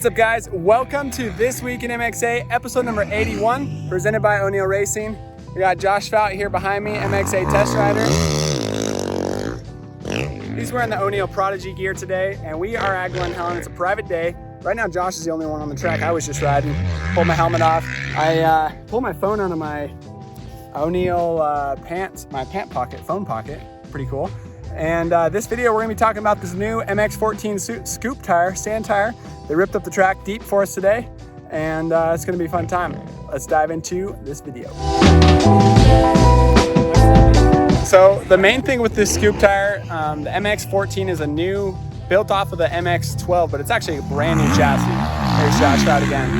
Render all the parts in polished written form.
What's up, guys? Welcome to This Week in MXA, episode number 81, presented by O'Neill Racing. We got Josh Fout here behind me, MXA test rider. He's wearing the O'Neill Prodigy gear today, and we are at Glen Helen. It's a private day. Right now, Josh is the only one on the track. I was just riding, pulled my helmet off. I pulled my phone out of my O'Neill my pant pocket, phone pocket. Pretty cool. And this video, we're gonna be talking about this new MX14 scoop tire, sand tire. They ripped up the track deep for us today, and it's gonna be a fun time. Let's dive into this video. So the main thing with this scoop tire, the MX14 is a new, built off of the MX12, but it's actually a brand new chassis. There's Josh out again.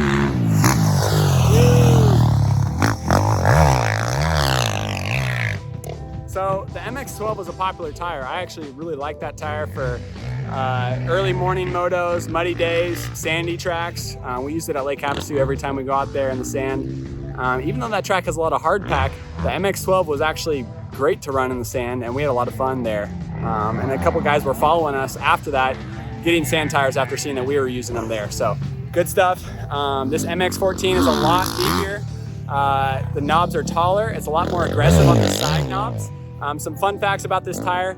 So the MX12 was a popular tire. I actually really like that tire for early morning motos, muddy days, sandy tracks. We use it at Lake Havasu every time we go out there in the sand. Even though that track has a lot of hard pack, the MX12 was actually great to run in the sand, and we had a lot of fun there. And a couple guys were following us after that, getting sand tires after seeing that we were using them there. So good stuff. This MX14 is a lot deeper. The knobs are taller. It's a lot more aggressive on the side knobs. Some fun facts about this tire.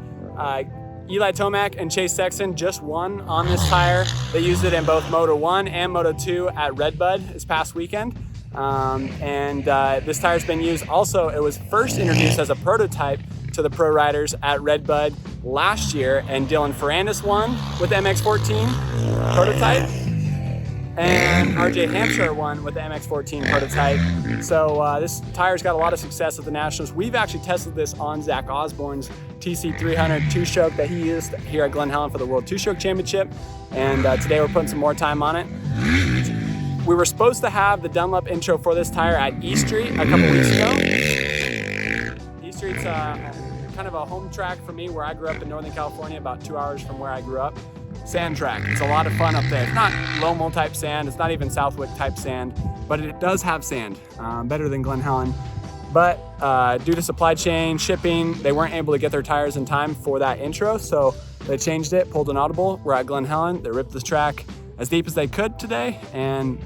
Eli Tomac and Chase Sexton just won on this tire. They used it in both Moto 1 and Moto 2 at Redbud this past weekend. This tire's been used also, it was first introduced as a prototype to the pro riders at Redbud last year, and Dylan Ferrandis won with the MX14 prototype, and RJ Hampshire won with the MX14 prototype. So this tire's got a lot of success at the Nationals. We've actually tested this on Zach Osborne's TC300 two-stroke that he used here at Glen Helen for the World Two-Stroke Championship, and today we're putting some more time on it. We were supposed to have the Dunlop intro for this tire at E Street a couple weeks ago. E Street's kind of a home track for me, where I grew up in Northern California, about 2 hours from where I grew up. Sand track. It's a lot of fun up there. It's not Lomo type sand. It's not even Southwick type sand, but it does have sand, better than Glen Helen. But due to supply chain, shipping, they weren't able to get their tires in time for that intro, so they changed it, pulled an audible. We're at Glen Helen. They ripped this track as deep as they could today, and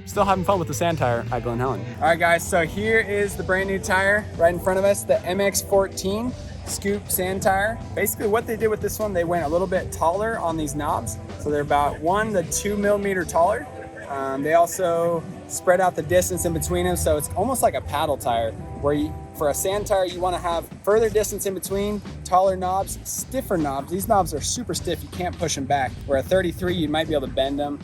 still having fun with the sand tire at Glen Helen. All right, guys, so here is the brand new tire right in front of us, the MX14 scoop sand tire. Basically what they did with this one, they went a little bit taller on these knobs. So they're about 1 to 2 millimeter taller. They also spread out the distance in between them, so it's almost like a paddle tire, where for a sand tire, you want to have further distance in between, taller knobs, stiffer knobs. These knobs are super stiff, you can't push them back. Where a 33, you might be able to bend them.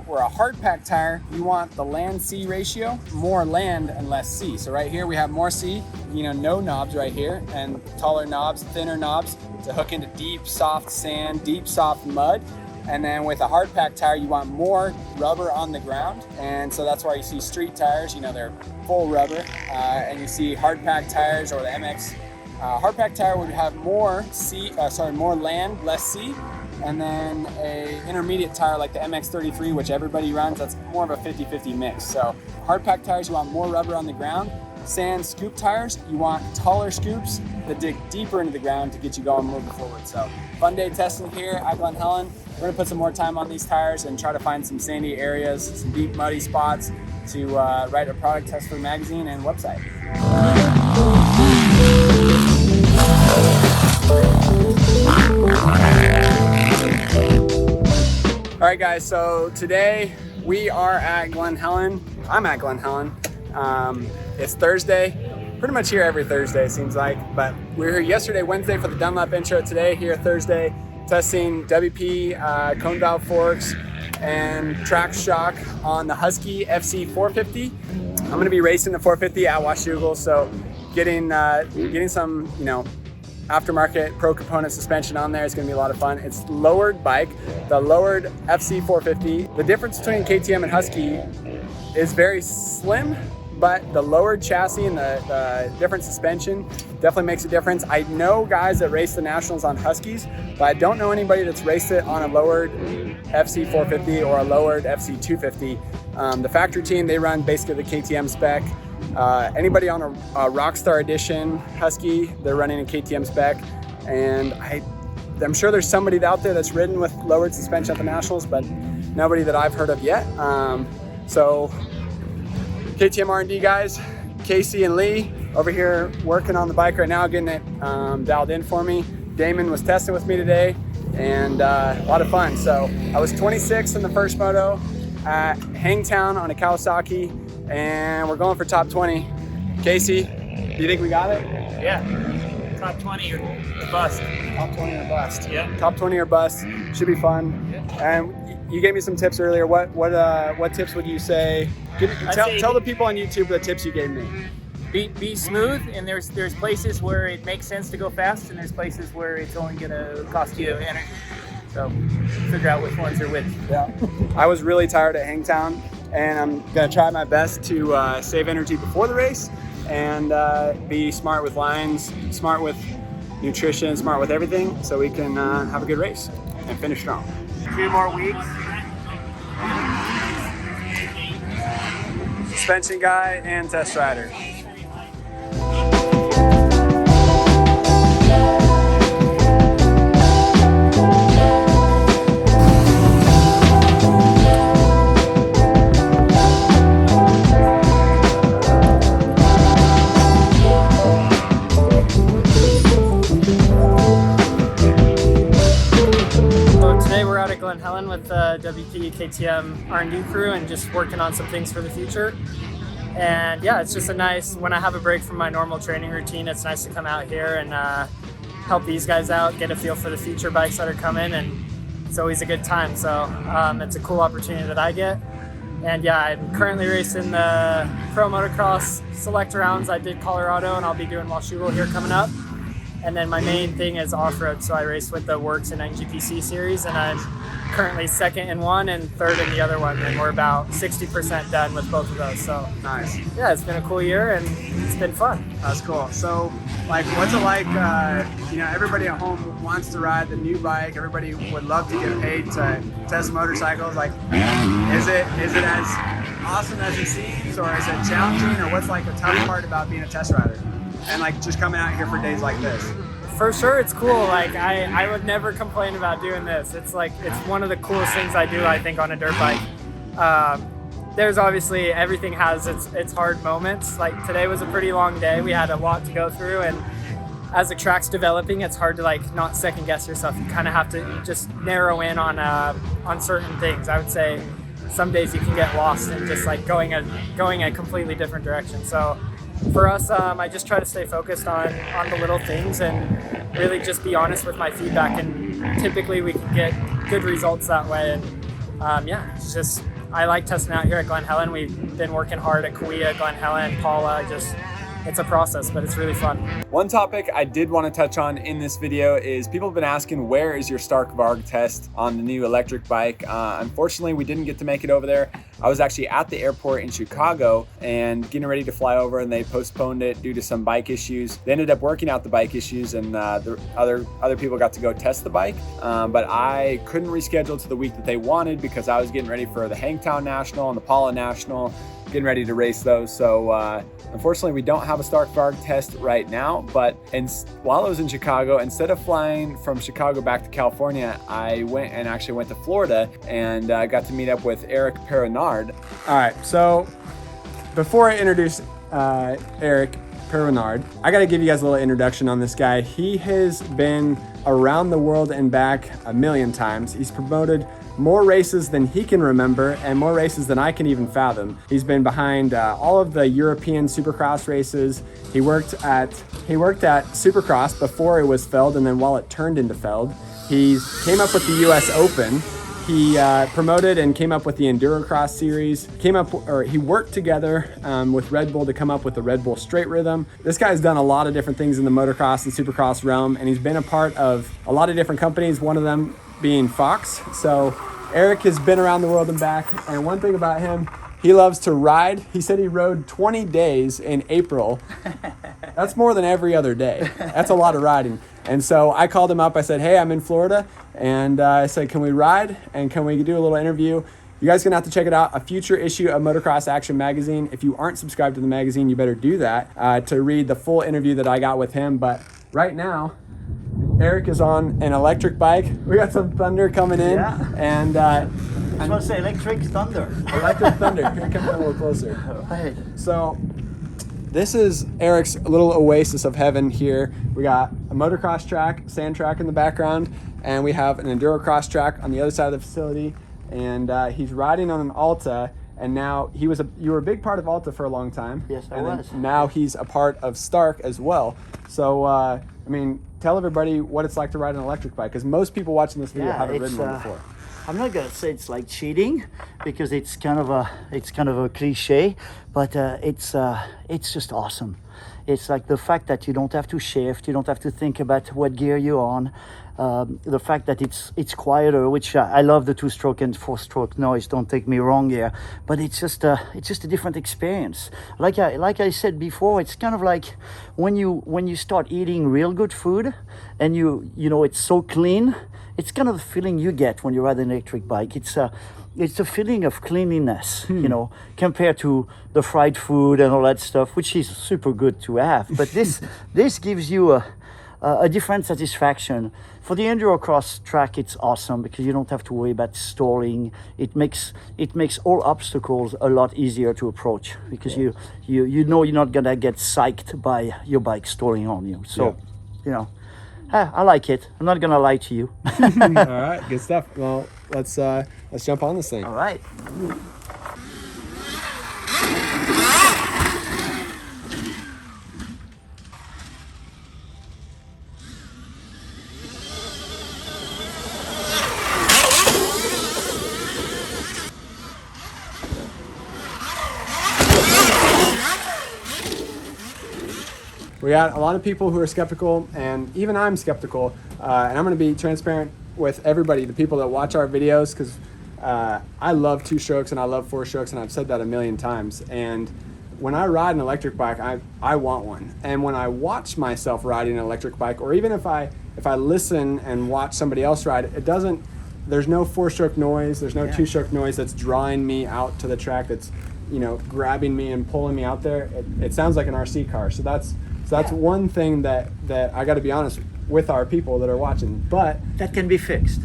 Where a hard pack tire, you want the land-C ratio, more land and less C. So right here we have more C, no knobs right here, and taller knobs, thinner knobs to hook into deep, soft sand, deep, soft mud. And then with a hard pack tire, you want more rubber on the ground. And so that's why you see street tires, they're full rubber. And you see hard pack tires, or the MX hard pack tire would have more more land, less C. And then a intermediate tire like the MX33, which everybody runs, that's more of a 50-50 mix. So hard pack tires, you want more rubber on the ground. Sand scoop tires, you want taller scoops that dig deeper into the ground to get you going moving forward. So fun day testing here at Glen Helen. We're gonna put some more time on these tires and try to find some sandy areas, some deep muddy spots to write a product test for the magazine and website. All right, guys, so today we are at Glen Helen. I'm at Glen Helen. It's Thursday, pretty much here every Thursday it seems like, but we were here yesterday, Wednesday, for the Dunlop intro. Today here Thursday, testing WP cone valve forks and Trax shock on the Husky FC450. I'm gonna be racing the 450 at Washougal, so getting some aftermarket pro component suspension on there is gonna be a lot of fun. It's lowered bike, the lowered FC450. The difference between KTM and Husky is very slim, but the lowered chassis and the different suspension definitely makes a difference. I know guys that race the Nationals on Huskies, but I don't know anybody that's raced it on a lowered FC450 or a lowered FC250. The factory team, they run basically the KTM spec. Anybody on a Rockstar Edition Husky, they're running a KTM spec. And I'm sure there's somebody out there that's ridden with lowered suspension at the Nationals, but nobody that I've heard of yet. So KTM R&D guys, Casey and Lee over here working on the bike right now, getting it dialed in for me. Damon was testing with me today, and a lot of fun. So I was 26 in the first moto at Hangtown on a Kawasaki, and we're going for top 20. Casey, do you think we got it? Yeah, top 20 or bust. Top 20 or bust. Yeah. Top 20 or bust. Should be fun. Yeah. And you gave me some tips earlier. What tips would you say? Tell the people on YouTube the tips you gave me. Be smooth, and there's places where it makes sense to go fast, and there's places where it's only gonna cost you energy. So figure out which ones are which. Yeah. I was really tired at Hangtown, and I'm gonna try my best to save energy before the race and be smart with lines, smart with nutrition, smart with everything, so we can have a good race and finish strong. 2 more weeks. Suspension guy and test rider. Glen Helen with the WP KTM R&D crew, and just working on some things for the future. And yeah, it's just when I have a break from my normal training routine, it's nice to come out here and help these guys out, get a feel for the future bikes that are coming, and it's always a good time. So it's a cool opportunity that I get. And yeah, I'm currently racing the Pro Motocross Select Rounds. I did Colorado, and I'll be doing Washougal here coming up. And then my main thing is off-road, so I race with the Works and NGPC series, and I'm currently 2nd in one and 3rd in the other one, and we're about 60% done with both of those. So nice. Yeah, it's been a cool year, and it's been fun. That's cool. So, like, what's it like? Everybody at home wants to ride the new bike. Everybody would love to get paid to test motorcycles. Like, is it as awesome as it seems, or is it challenging, or what's like the tough part about being a test rider? And like just coming out here for days like this. For sure, it's cool. Like I would never complain about doing this. It's one of the coolest things I do, I think, on a dirt bike. There's obviously, everything has its hard moments. Like today was a pretty long day. We had a lot to go through, and as the track's developing, it's hard to like not second guess yourself. You kind of have to just narrow in on certain things. I would say some days you can get lost in just like going a completely different direction. So for us, I just try to stay focused on the little things and really just be honest with my feedback, and typically we can get good results that way. And yeah, it's just, I like testing out here at Glen Helen. We've been working hard at Kauai, Glen Helen, Paula, it's a process, but it's really fun. One topic I did want to touch on in this video is people have been asking, where is your Stark Varg test on the new electric bike? Unfortunately, we didn't get to make it over there. I was actually at the airport in Chicago and getting ready to fly over, and they postponed it due to some bike issues. They ended up working out the bike issues, and the other people got to go test the bike, but I couldn't reschedule to the week that they wanted because I was getting ready for the Hangtown National and the Paula National, getting ready to race those. So unfortunately, we don't have a Stark Varg test right now, but while I was in Chicago, instead of flying from Chicago back to California, I went to Florida and got to meet up with Eric Peronnard. All right, so before I introduce Eric Peronnard, I got to give you guys a little introduction on this guy. He has been around the world and back a million times. He's promoted more races than he can remember and more races than I can even fathom. He's been behind all of the European Supercross races. He worked at Supercross before it was Feld, and then while it turned into Feld. He came up with the US Open. He promoted and came up with the Endurocross series. He worked together with Red Bull to come up with the Red Bull Straight Rhythm. This guy's done a lot of different things in the motocross and supercross realm, and he's been a part of a lot of different companies, one of them being Fox. So Eric has been around the world and back, and one thing about him, he loves to ride. He said he rode 20 days in April. That's more than every other day. That's a lot of riding. And so I called him up. I said, hey, I'm in Florida. And I said, can we ride? And can we do a little interview? You guys are going to have to check it out. A future issue of Motocross Action Magazine. If you aren't subscribed to the magazine, you better do that to read the full interview that I got with him. But right now, Eric is on an electric bike. We got some thunder coming in. Yeah. And I was going to say electric thunder. Electric thunder. Here, come in a little closer. Hey. So, this is Eric's little oasis of heaven here. We got a motocross track, sand track in the background, and we have an endurocross track on the other side of the facility. And he's riding on an Alta, and now you were a big part of Alta for a long time. Yes, I and was. Now he's a part of Stark as well. So, I mean, tell everybody what it's like to ride an electric bike, because most people watching this video haven't ridden one before. I'm not gonna say it's like cheating, because it's kind of a cliche, but it's just awesome. It's like the fact that you don't have to shift, you don't have to think about what gear you're on. The fact that it's quieter, which I love the 2-stroke and 4-stroke noise. Don't take me wrong here, but it's just a different experience. Like I said before, it's kind of like when you start eating real good food, and you know it's so clean. It's kind of the feeling you get when you ride an electric bike. It's a feeling of cleanliness, you know, compared to the fried food and all that stuff, which is super good to have. But this gives you a different satisfaction. For the endurocross track, it's awesome because you don't have to worry about stalling. It makes all obstacles a lot easier to approach, because you know you're not gonna get psyched by your bike stalling on you. So, you know. I like it. I'm not gonna lie to you. All right, good stuff. Well, let's jump on this thing. All right. We got a lot of people who are skeptical, and even I'm skeptical. And I'm going to be transparent with everybody, the people that watch our videos, because I love 2-strokes and I love 4-strokes, and I've said that a million times. And when I ride an electric bike, I want one. And when I watch myself riding an electric bike, or even if I listen and watch somebody else ride it, there's no 4-stroke noise, there's no 2-stroke noise that's drawing me out to the track, that's, you know, grabbing me and pulling me out there. It sounds like an RC car. So that's one thing that I got to be honest with our people that are watching. But that can be fixed.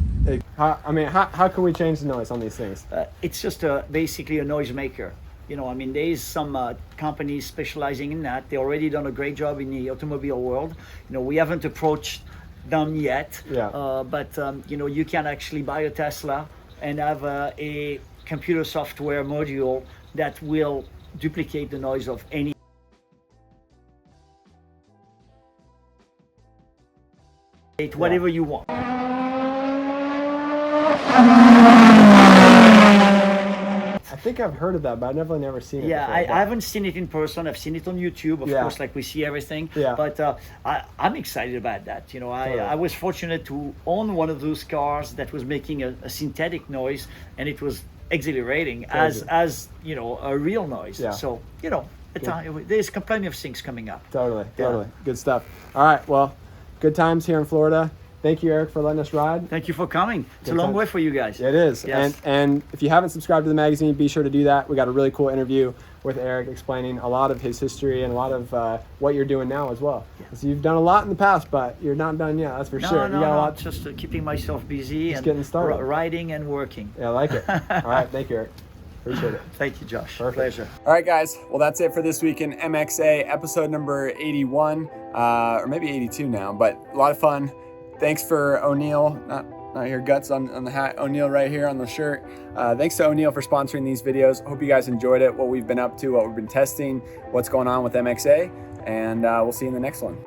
How can we change the noise on these things? It's just basically a noise maker. You know, I mean, there is some companies specializing in that. They already done a great job in the automobile world. You know, we haven't approached them yet. But you know, you can actually buy a Tesla and have a computer software module that will duplicate the noise of any. Whatever you want. I think I've heard of that, but I've never seen it. Yeah, before, I haven't seen it in person. I've seen it on YouTube, of course, like we see everything. Yeah. But I'm excited about that. You know, I was fortunate to own one of those cars that was making a synthetic noise, and it was exhilarating as you know, a real noise. Yeah. So, you know, there's plenty of things coming up. Totally. Good stuff. All right, well, good times here in Florida. Thank you, Eric, for letting us ride. Thank you for coming. It's a long way for you guys. It is. Yes. And if you haven't subscribed to the magazine, be sure to do that. We got a really cool interview with Eric explaining a lot of his history and a lot of what you're doing now as well. Yeah. So you've done a lot in the past, but you're not done yet, that's for sure. You got a lot. Just keeping myself busy and getting started. Riding and working. Yeah, I like it. All right, thank you, Eric. Appreciate it. Thank you, Josh. Perfect. Pleasure. All right, guys. Well, that's it for this week in MXA, episode number 81, or maybe 82 now, but a lot of fun. Thanks for O'Neill, not your guts on the hat, O'Neill right here on the shirt. Thanks to O'Neill for sponsoring these videos. Hope you guys enjoyed it, what we've been up to, what we've been testing, what's going on with MXA, and we'll see you in the next one.